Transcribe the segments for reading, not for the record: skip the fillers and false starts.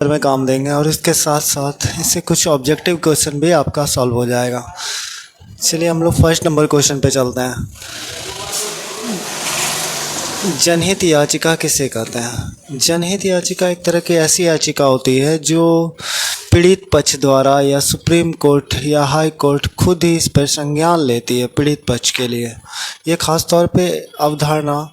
में काम देंगे और इसके साथ साथ इससे कुछ ऑब्जेक्टिव क्वेश्चन भी आपका सॉल्व हो जाएगा। चलिए हम लोग फर्स्ट नंबर क्वेश्चन पे चलते हैं। जनहित याचिका किसे कहते हैं? जनहित याचिका एक तरह की ऐसी याचिका होती है जो पीड़ित पक्ष द्वारा या सुप्रीम कोर्ट या हाई कोर्ट खुद ही इस पर संज्ञान लेती है पीड़ित पक्ष के लिए। ये खास तौर पे अवधारणा,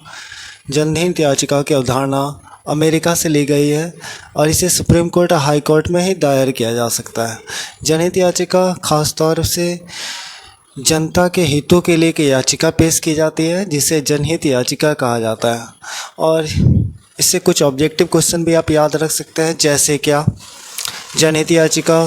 जनहित याचिका की अवधारणा अमेरिका से ली गई है और इसे सुप्रीम कोर्ट और हाई कोर्ट में ही दायर किया जा सकता है। जनहित याचिका खास तौर से जनता के हितों के लिए की याचिका पेश की जाती है जिसे जनहित याचिका कहा जाता है। और इससे कुछ ऑब्जेक्टिव क्वेश्चन भी आप याद रख सकते हैं, जैसे क्या जनहित याचिका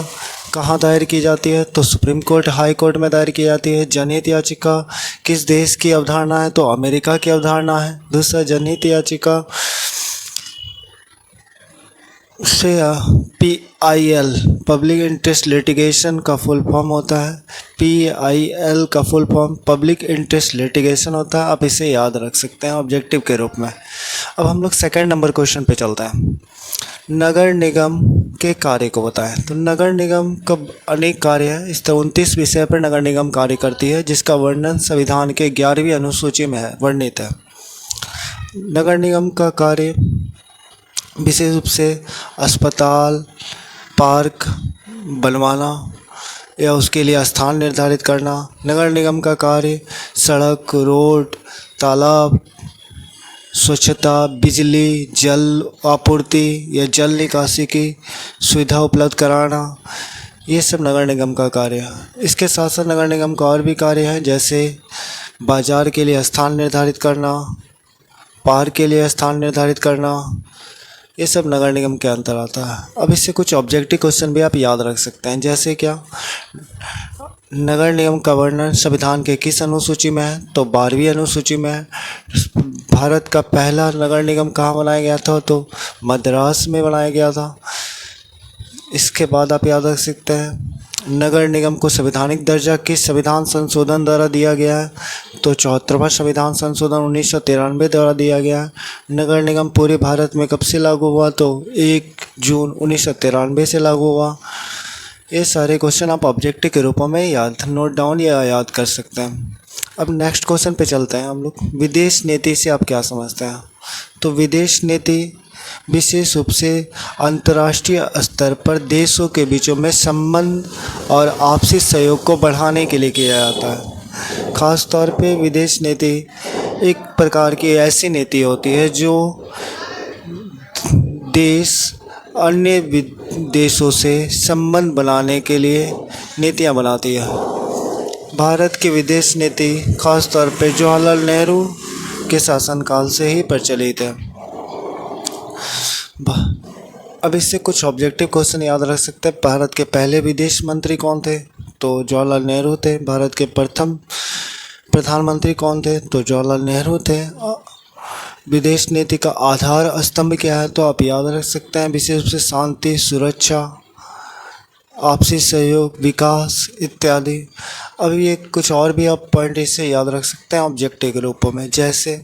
कहाँ दायर की जाती है? तो सुप्रीम कोर्ट, हाई कोर्ट में दायर की जाती है। जनहित याचिका किस देश की अवधारणा है? तो अमेरिका की अवधारणा है। दूसरा, जनहित याचिका से PIL पब्लिक इंटरेस्ट लिटिगेशन का फुल फॉर्म होता है। PIL का full form public interest litigation होता है। आप इसे याद रख सकते हैं ऑब्जेक्टिव के रूप में। अब हम लोग सेकंड नंबर क्वेश्चन पे चलते हैं। नगर निगम के कार्य को बताएं। तो नगर निगम का अनेक कार्य है। इस 29 विषय पर नगर निगम कार्य करती है जिसका वर्णन संविधान के 11वीं अनुसूची में है, वर्णित है। नगर निगम का कार्य विशेष रूप से अस्पताल, पार्क बनवाना या उसके लिए स्थान निर्धारित करना। नगर निगम का कार्य सड़क, रोड, तालाब, स्वच्छता, बिजली, जल आपूर्ति या जल निकासी की सुविधा उपलब्ध कराना, ये सब नगर निगम का कार्य है। इसके साथ साथ नगर निगम का और भी कार्य हैं, जैसे बाज़ार के लिए स्थान निर्धारित करना, पार्क के लिए स्थान निर्धारित करना, ये सब नगर निगम के अंतर आता है। अब इससे कुछ ऑब्जेक्टिव क्वेश्चन भी आप याद रख सकते हैं, जैसे क्या नगर निगम का वर्णन संविधान के किस अनुसूची में है? तो 12वीं अनुसूची में है। भारत का पहला नगर निगम कहाँ बनाया गया था? तो मद्रास में बनाया गया था। इसके बाद आप याद रख सकते हैं नगर निगम को संवैधानिक दर्जा किस संविधान संशोधन द्वारा दिया गया है? तो 74वां संविधान संशोधन 1993 द्वारा दिया गया है। नगर निगम पूरे भारत में कब से लागू हुआ? तो 1 जून 1993 से लागू हुआ। ये सारे क्वेश्चन आप ऑब्जेक्टिव के रूप में नोट डाउन या याद कर सकते हैं। अब नेक्स्ट क्वेश्चन पे चलते हैं हम लोग। विदेश नीति से आप क्या समझते हैं? तो विदेश नीति विशेष रूप से अंतर्राष्ट्रीय स्तर पर देशों के बीचों में संबंध और आपसी सहयोग को बढ़ाने के लिए किया जाता है। खास तौर पे विदेश नीति एक प्रकार की ऐसी नीति होती है जो देश अन्य देशों से संबंध बनाने के लिए नीतियाँ बनाती है। भारत की विदेश नीति खास तौर पे जवाहरलाल नेहरू के शासनकाल से ही प्रचलित है। अब इससे कुछ ऑब्जेक्टिव क्वेश्चन याद रख सकते हैं। भारत के पहले विदेश मंत्री कौन थे? तो जवाहरलाल नेहरू थे। भारत के प्रथम प्रधानमंत्री कौन थे? तो जवाहरलाल नेहरू थे। विदेश नीति का आधार स्तंभ क्या है? तो आप याद रख सकते हैं विशेष रूप से शांति, सुरक्षा, आपसी सहयोग, विकास इत्यादि। अब ये कुछ और भी आप पॉइंट इससे याद रख सकते हैं ऑब्जेक्टिव के रूप में, जैसे